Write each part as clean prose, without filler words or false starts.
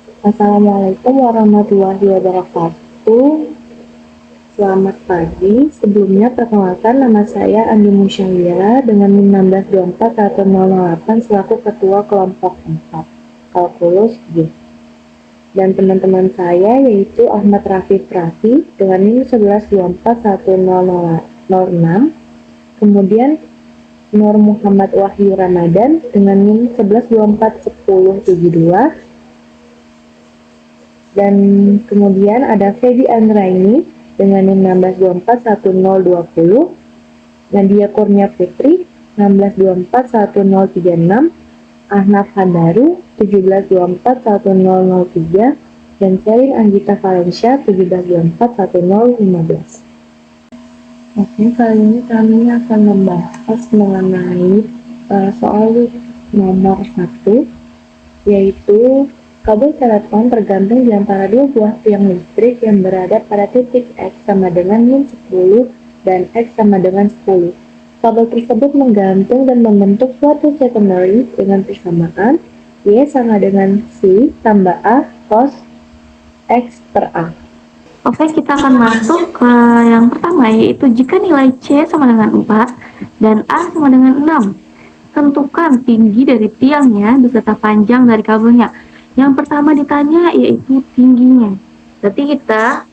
Assalamualaikum warahmatullahi wabarakatuh. Selamat pagi. Sebelumnya perkenalkan nama saya Andi Musyawira dengan NIM 16241008 selaku Ketua Kelompok 4 Kalkulus G. Dan teman-teman saya yaitu Ahmad Rafif Rafi dengan NIM 11241006. Kemudian Nur Muhammad Wahyu Ramadan dengan NIM 11241072. Dan kemudian ada Feby Anraini dengan NIM 16241020, Nadia Kurnia Putri 16241036, Ahnaf Handaru 17241003, dan Celine Anggita Valencia 17241015. Oke, kali ini kami akan membahas mengenai soal nomor 1, yaitu kabel telepon tergantung di antara dua buah tiang listrik yang berada pada titik X sama dengan min 10 dan X sama dengan 10. Kabel tersebut menggantung dan membentuk suatu secondary dengan persamaan Y sama dengan C tambah A cos X per A. Oke, kita akan masuk ke yang pertama, yaitu jika nilai C sama dengan 4 dan A sama dengan 6. Tentukan tinggi dari tiangnya beserta panjang dari kabelnya. Yang pertama ditanya yaitu tingginya. Berarti kita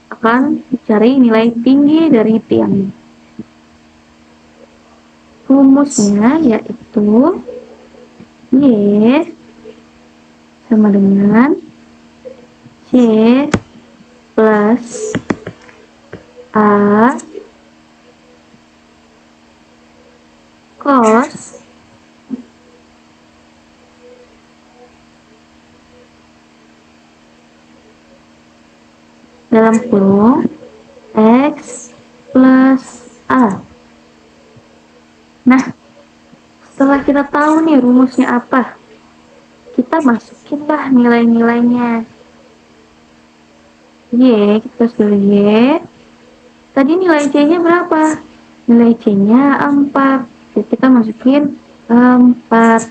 akan cari nilai tinggi dari tiang. Rumusnya yaitu Y sama dengan C plus A cos dalam kurung X plus A. Nah, setelah kita tahu nih rumusnya apa, kita masukinlah nilai-nilainya. Y, kita tulis Y. Tadi nilai C-nya berapa? Nilai C-nya 4. Jadi kita masukin 4.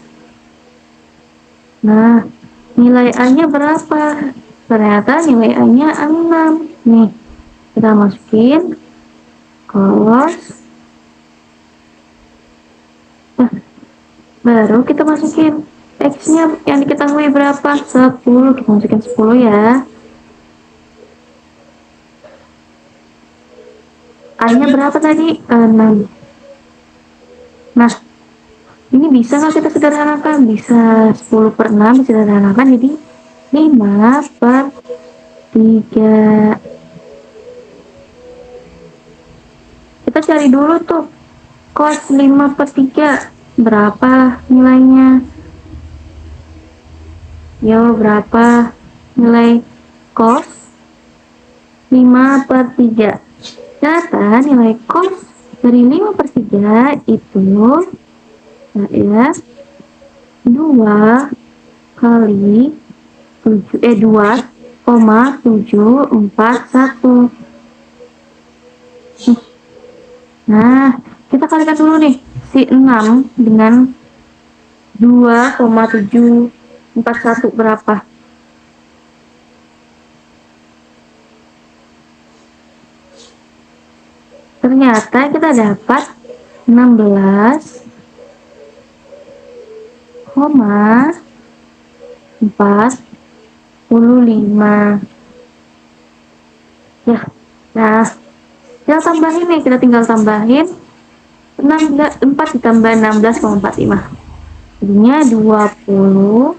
Nah, nilai A-nya berapa? Ternyata nilai A-nya 6. Nih, kita masukin cos. Nah, baru kita masukin X-nya yang diketahui berapa? 10. Kita masukin 10 ya. A-nya berapa tadi? 6. Nah, ini bisa nggak kita sederhanakan? Bisa 10 per 6 disederhanakan jadi 5 per 3. Kita cari dulu tuh cos 5 per 3 berapa nilainya? Yo, berapa nilai cos 5 per 3? Ternyata nilai cos dari 5 per 3 itu ya 2 kali 2,741. Nah, kita kalikan dulu nih si 6 dengan 2,741 berapa? Ternyata kita dapat 16,45. Ya, nah, kita tambahin nih, kita tinggal tambahin 4 ditambah 16,45. Jadinya 20,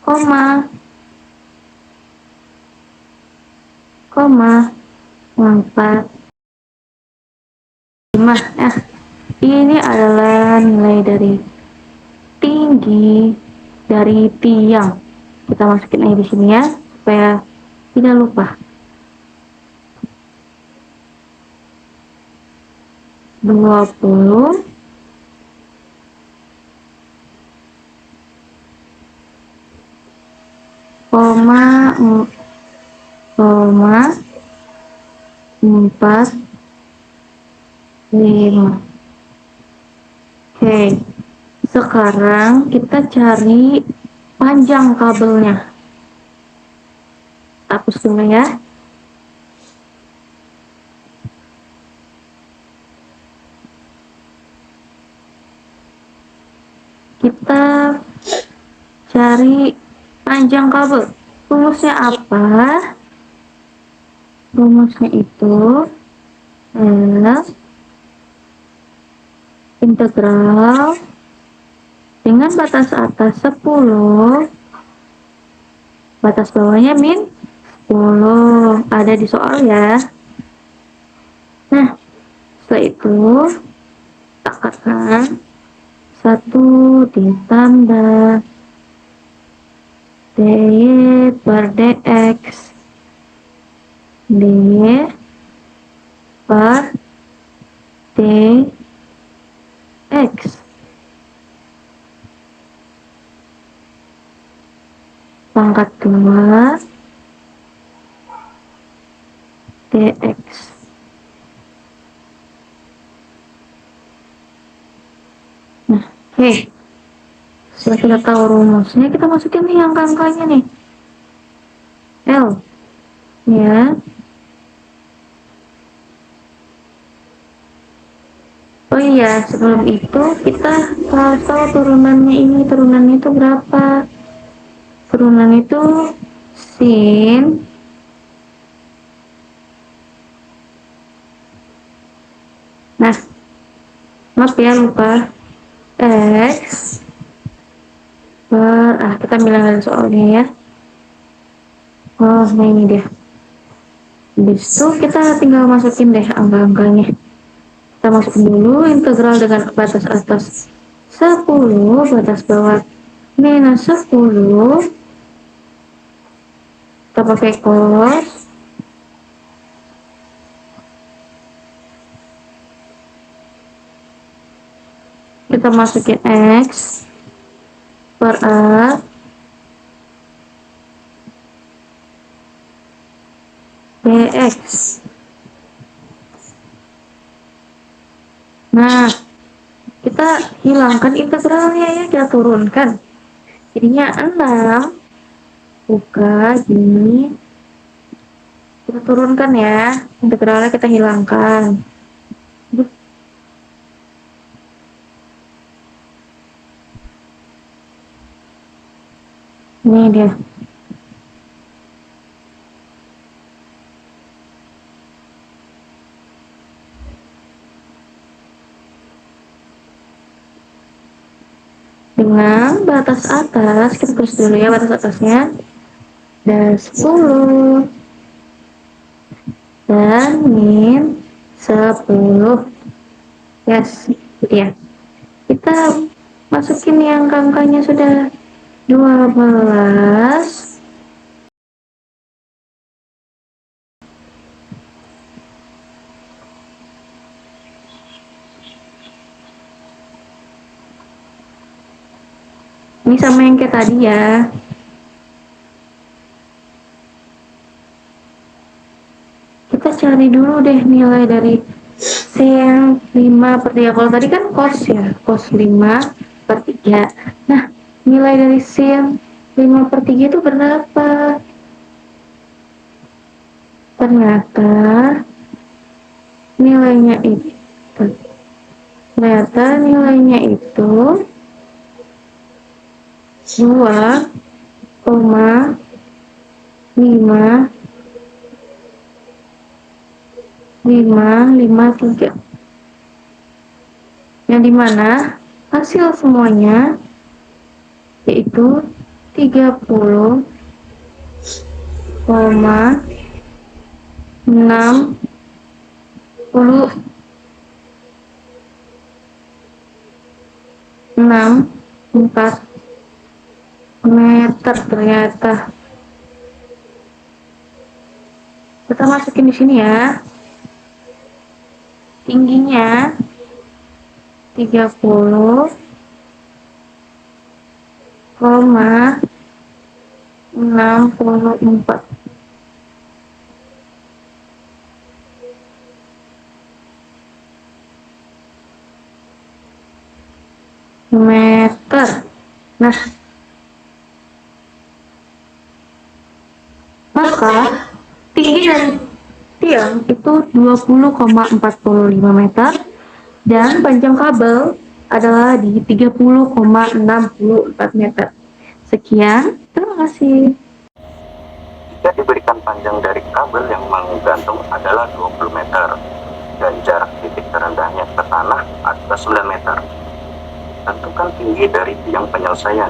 4. Nah, ini adalah nilai dari tinggi dari tiang. Kita masukin aja di sini ya, supaya tidak lupa. 20 4 5. Oke, sekarang kita cari panjang kabelnya. Hapus dulu ya. Kita cari panjang kabel. Rumusnya apa? Rumusnya itu adalah integral dengan batas atas 10, batas bawahnya min 10. Ada di soal ya. Nah, setelah itu katakan 1 ditambah dy per dx dy per dx pangkat 2 dx. Nah, oke. Setelah kita tahu rumusnya, kita masukin nih angka-angkanya nih. L, ya. Oh iya, sebelum itu kita harus tahu turunannya ini. Turunannya itu berapa? Turunan itu sin nah, maaf ya lupa x per kita bilang dari soalnya ya. Oh, nah ini dia. Habis itu kita tinggal masukin deh angka-angkanya. Kita masukin dulu integral dengan batas atas 10, batas bawah minus 10. Kita pakai cos. Kita masukin x per a dx. Nah, kita hilangkan integralnya ya, kita turunkan. Jadinya 6. Buka gini. Kita turunkan ya. Integralnya kita hilangkan. Ini dia. Dengan batas atas, kita tulis dulu ya batas atasnya. Dan 10 dan min 10. Yes, gitu ya. Kita masukin yang angkanya sudah 12. Ini sama yang kayak tadi ya. Kita cari dulu deh nilai dari sin 5/3. Kalau tadi kan cos ya, cos 5/3. Nah, nilai dari sin 5/3 itu berapa? Ternyata nilainya itu itu 2,553, yang dimana hasil semuanya yaitu 30,60,64 meter ternyata. Kita masukin di sini ya. Tingginya 30,64 meter. Nah, maka tinggi dari tiang itu 20,45 meter dan panjang kabel adalah di 30,64 meter. Sekian, terima kasih. Jika diberikan panjang dari kabel yang menggantung adalah 20 meter dan jarak titik terendahnya ke tanah adalah 9 meter. Tentukan tinggi dari tiang penyelesaian.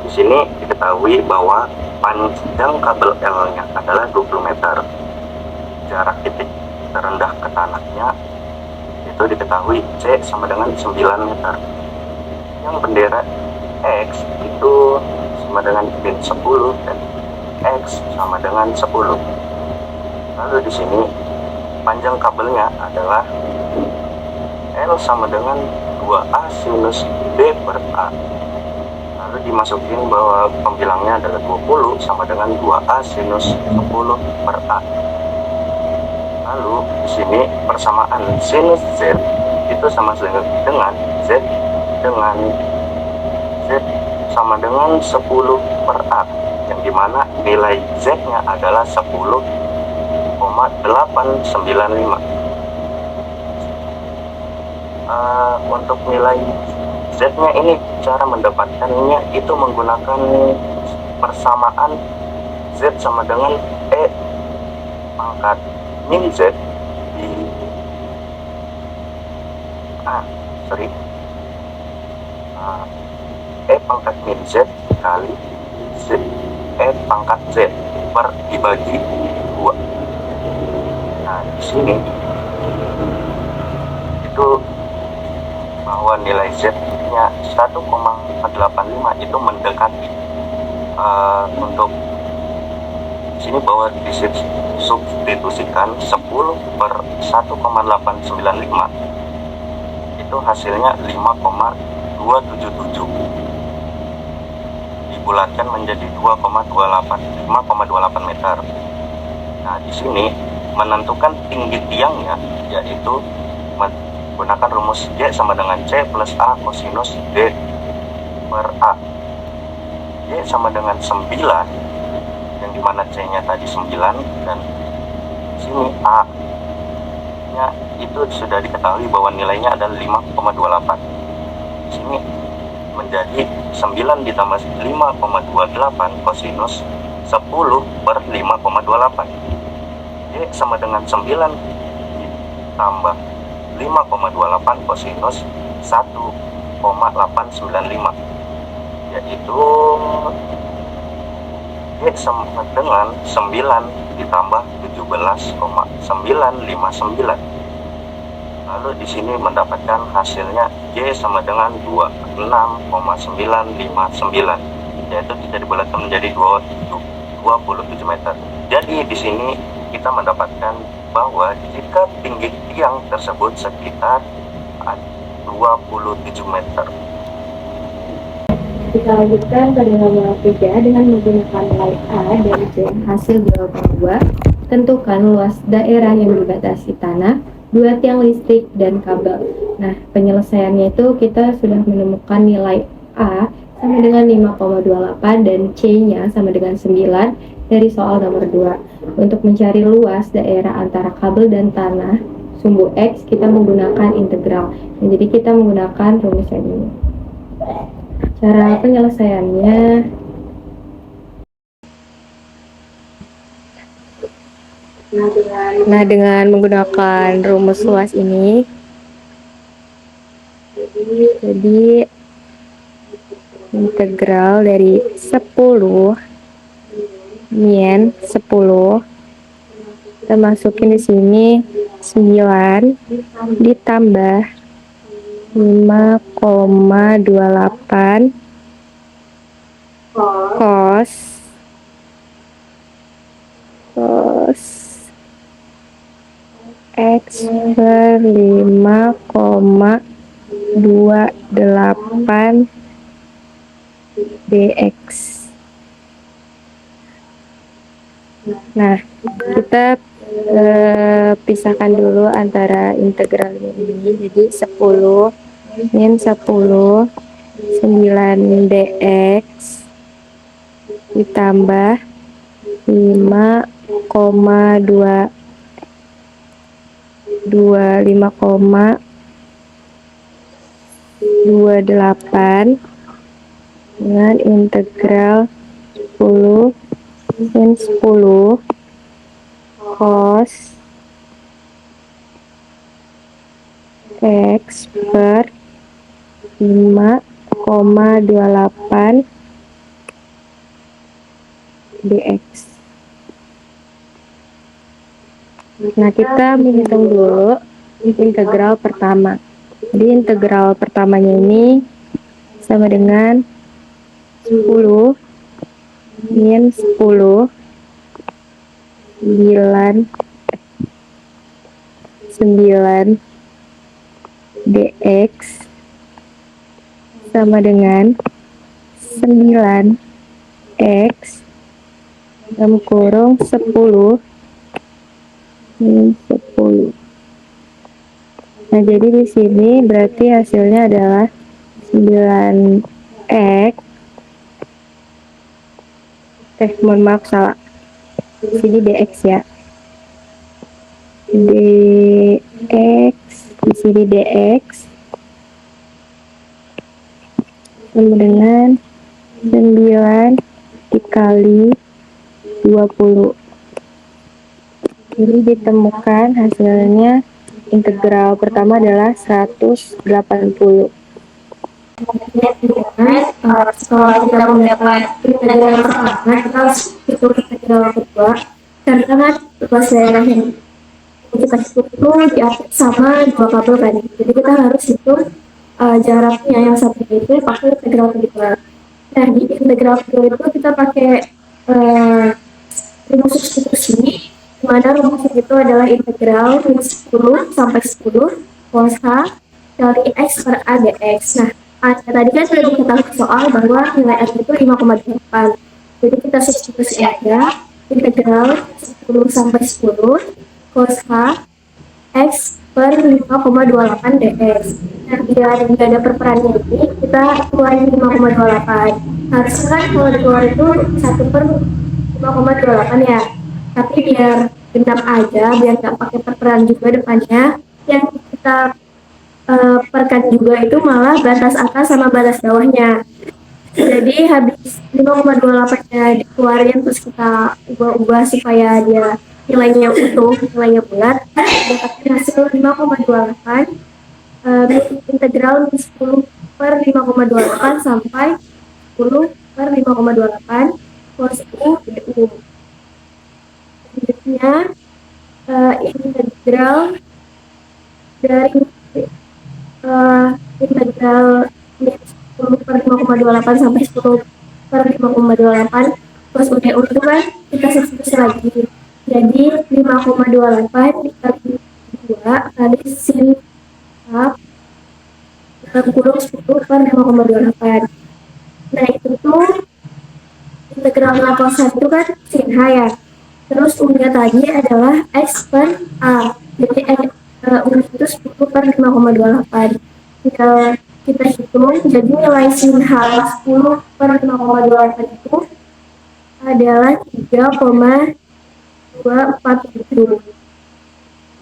Di sini diketahui bahwa panjang kabel L-nya adalah 20 meter. Jarak titik terendah ke tanahnya itu diketahui C sama dengan 9 meter. Yang bendera X itu sama dengan min 10 dan X sama dengan 10. Lalu di sini panjang kabelnya adalah L sama dengan 2A sinus B per A. Lalu dimasukin bahwa pembilangnya adalah 20 sama dengan 2A sinus 10 per A. Lalu di sini persamaan sinus Z itu sama dengan Z dengan Z sama dengan 10 per A, yang dimana nilai Z-nya adalah 10,895. Untuk nilai Z-nya ini cara mendapatkannya itu menggunakan persamaan Z sama dengan E pangkat min Z di E pangkat min Z kali Z E pangkat Z per dibagi 2. Nah, di sini itu bahwa nilai Z-nya 1,85 itu mendekati untuk di sini bahwa disubstitusikan 10 per 1,895 itu hasilnya 5,277 dibulatkan menjadi 5,28 meter. Nah, di sini menentukan tinggi tiangnya yaitu menggunakan rumus J sama dengan C plus A kosinus D per A. J sama dengan 9, yang dimana C-nya tadi 9, dan di sini A-nya itu sudah diketahui bahwa nilainya adalah 5,28. Di sini menjadi 9 ditambah 5,28 kosinus 10 per 5,28. J sama dengan 9 ditambah 5,28 kosinus 1,895, yaitu Y sama dengan 9 ditambah 17,959. Lalu di sini mendapatkan hasilnya Y sama dengan 26,959, yaitu tidak dibulatkan menjadi 27 meter. Jadi di sini kita mendapatkan bahwa jika tinggi tiang tersebut sekitar 27 meter. Kita lanjutkan pada nomor 3 dengan menggunakan nilai A dari C hasil jawaban 2. Tentukan luas daerah yang dibatasi tanah, 2 tiang listrik, dan kabel. Nah, penyelesaiannya itu kita sudah menemukan nilai A sama dengan 5,28 dan C-nya sama dengan 9 dari soal nomor 2. Untuk mencari luas daerah antara kabel dan tanah sumbu X, kita menggunakan integral. Nah, jadi kita menggunakan rumus yang ini. Cara penyelesaiannya dengan menggunakan rumus luas ini, jadi integral dari 10 min 10 kita masukin di sini 9 ditambah 5,28 cos X per 5,28 dx. Nah, kita pisahkan dulu antara integral ini. Jadi 10 min 10 9 dx ditambah 5,28 25,28 dengan integral 10 sin 10 cos X per 5,28 dx. Nah, kita menghitung dulu integral pertama. Jadi integral pertamanya ini sama dengan 10 min 10 9 dx sama dengan 9x dalam kurung 10 min 10. Nah, jadi di sini berarti hasilnya adalah 9x. Mohon maaf salah. Di sini dx ya. Dx, di sini dx sama dengan 9 dikali 20. Jadi ditemukan hasilnya integral pertama adalah 180. Setelah kita mendapat integral pertama, kita harus hitung integral kedua. Karena kan luas daerah yang kita hitung itu diatur sama dua kabel kan. Jadi kita harus hitung jaraknya yang satu itu pakai integral kedua. Nah, di integral kedua itu kita pakai rumus substitusi, di mana rumus itu adalah integral min 10 sampai 10 cos H kali X per A dx. Nah, tadi kan sudah diketahui soal bahwa nilai X itu 5,8. Jadi kita substitusi aja integral 10 sampai 10 cos H X per 5,28 dx. Nah, biar tidak ada perperanan ini, kita keluarin 5,28. Harusnya kan kalau keluar itu 1 per 5,28 ya. Tapi biar genap aja, biar nggak pakai perperanan juga depannya, yang kita perkan juga itu malah batas atas sama batas bawahnya. Jadi habis 5,28-nya dikeluarin, terus kita ubah-ubah supaya dia nilainya utuh, nilainya bulat, dapatkan hasil 5,28 integral 10 per 5,28 sampai 10 per 5,28 cos U du. Selanjutnya integral dari integral 10 per 5,28 sampai 10 per 5,28 cos U du itu kan kita substitusi lagi. Jadi 5,28 dikali 2 kali sin H dalam kurung 10 per 5,28. Nah, itu tuh integralnya cos H itu kan sin H ya. Terus U-nya tadi adalah X per A. Jadi U itu 10 per 5,28. Kita hitung, jadi nilai sin H 10 per 5,28 itu adalah 3,247.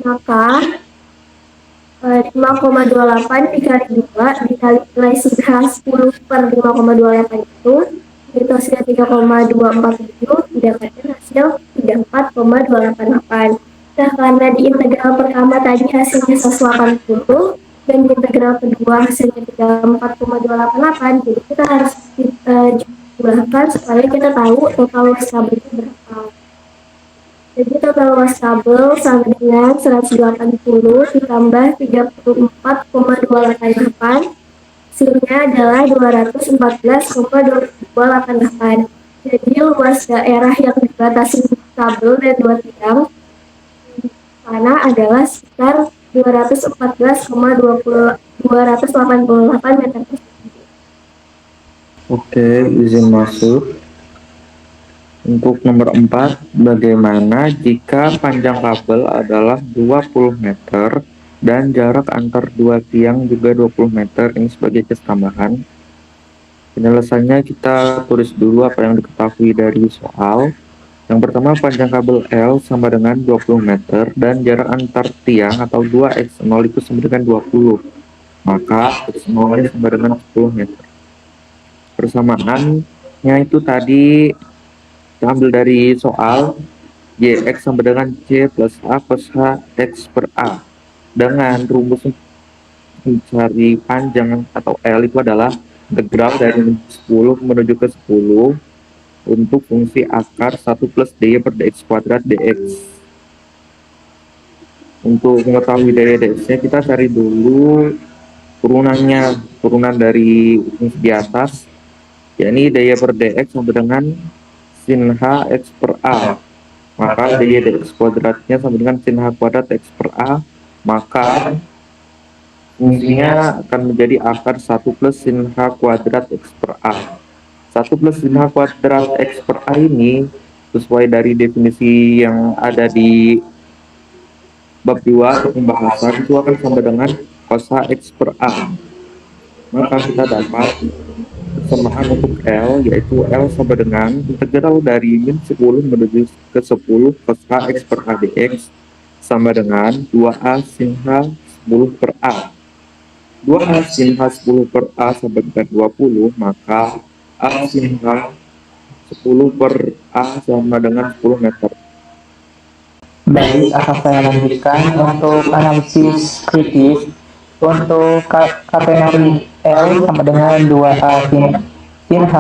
Maka 5,28 dikali 2 dikali nilai sin H 10 per 5,28 itu hasilnya 3,247, didapatkan hasil 34,288. Nah, karena di integral pertama tadi hasilnya 180 dan di integral kedua hasilnya 34,288, jadi kita harus jumlahkan supaya kita tahu total luas kabel itu berapa. Jadi total luas kabel sama dengan 180 ditambah 34,288, hasilnya adalah 214,2288. Jadi luas daerah yang dibatasi kabel dan dua tiang sana adalah sekitar 214,288 meter persegi. Oke, izin masuk. Untuk nomor 4, bagaimana jika panjang kabel adalah 20 meter dan jarak antar dua tiang juga 20 meter, ini sebagai kesamaan. Penyelesaiannya kita tulis dulu apa yang diketahui dari soal. Yang pertama, panjang kabel L sama dengan 20 meter dan jarak antar tiang atau 2x0 itu sama dengan 20. Maka x0 sama dengan 10 meter. Persamaannya itu tadi kita ambil dari soal Yx sama dengan C plus A plus H X per A. Dengan rumus mencari panjang atau L itu adalah integral dari 10 menuju ke 10 untuk fungsi akar 1 plus dy per dx kuadrat dx. Untuk mengetahui dy dx-nya kita cari dulu turunan dari fungsi di atas, yakni dy per dx sama dengan sin h x per a. Maka dy dx kuadratnya sama dengan sin h kuadrat x per a, maka fungsinya akan menjadi akar 1 plus sin h kuadrat x per a. 1 plus sin h kuadrat x per a ini sesuai dari definisi yang ada di bab 2 pembahasan itu akan sama dengan cos h x per a. Maka kita dapat persamaan untuk L, yaitu L sama dengan integral dari min 10 menuju ke 10 cos h x per a dx sama dengan 2a sin h 10 per a. 2a sin h 10 per a sama dengan 20, maka a sin h 10 per a sama dengan 10 meter. Baik, akan saya lanjutkan untuk analisis kritis. Untuk katenari L sama dengan 2A sin H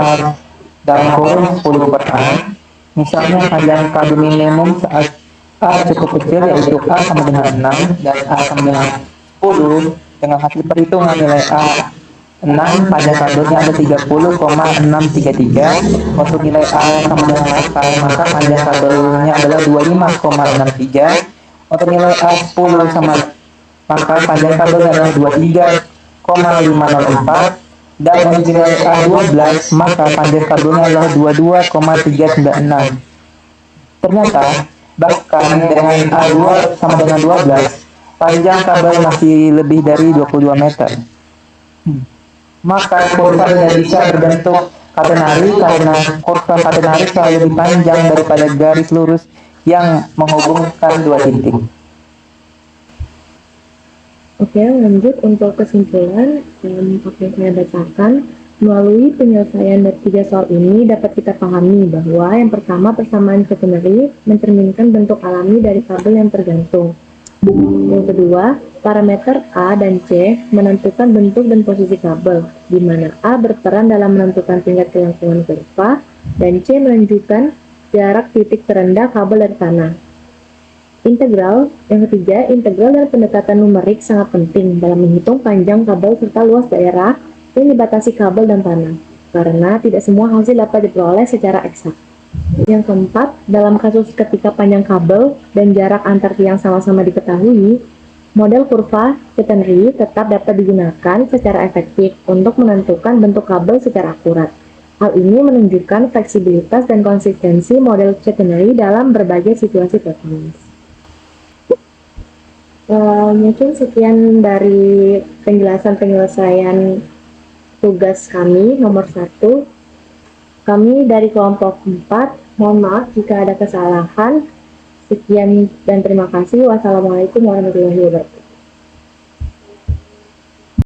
dalam kurung 10 per A. Misalnya panjang kabel minimum saat A cukup kecil, yaitu A sama dengan 6 dan A sama dengan 10. Dengan hasil perhitungan nilai A 6, panjang kabelnya ada 30,633. Untuk nilai A sama dengan 8, maka panjang kabelnya adalah 25,63. Untuk nilai A 10 sama, maka panjang kabelnya adalah 23,504. Dan untuk nilai A 12, maka panjang kabelnya adalah 22,396. Ternyata bahkan dengan A2 sama dengan 12, panjang kabel masih lebih dari 22 meter. Maka kurva tidak bisa berbentuk katenari karena kurva katenari selalu lebih panjang daripada garis lurus yang menghubungkan dua titik. Oke, lanjut untuk kesimpulan. Apa yang saya bacakan, melalui penyelesaian dari 3 soal ini dapat kita pahami bahwa yang pertama, persamaan katenari mencerminkan bentuk alami dari kabel yang tergantung. Yang kedua, parameter A dan C menentukan bentuk dan posisi kabel, di mana A berperan dalam menentukan tingkat kelangsungan kurva dan C menunjukkan jarak titik terendah kabel dari tanah. Integral, yang ketiga, integral dan pendekatan numerik sangat penting dalam menghitung panjang kabel serta luas daerah yang dibatasi kabel dan tanah, karena tidak semua hasil dapat diperoleh secara eksak. Yang keempat, dalam kasus ketika panjang kabel dan jarak antar tiang sama-sama diketahui, model kurva catenary tetap dapat digunakan secara efektif untuk menentukan bentuk kabel secara akurat. Hal ini menunjukkan fleksibilitas dan konsistensi model catenary dalam berbagai situasi teknis. Mungkin sekian dari penjelasan penyelesaian tugas kami nomor 1. Kami dari kelompok 4, mohon maaf jika ada kesalahan. Sekian dan terima kasih. Wassalamualaikum warahmatullahi wabarakatuh.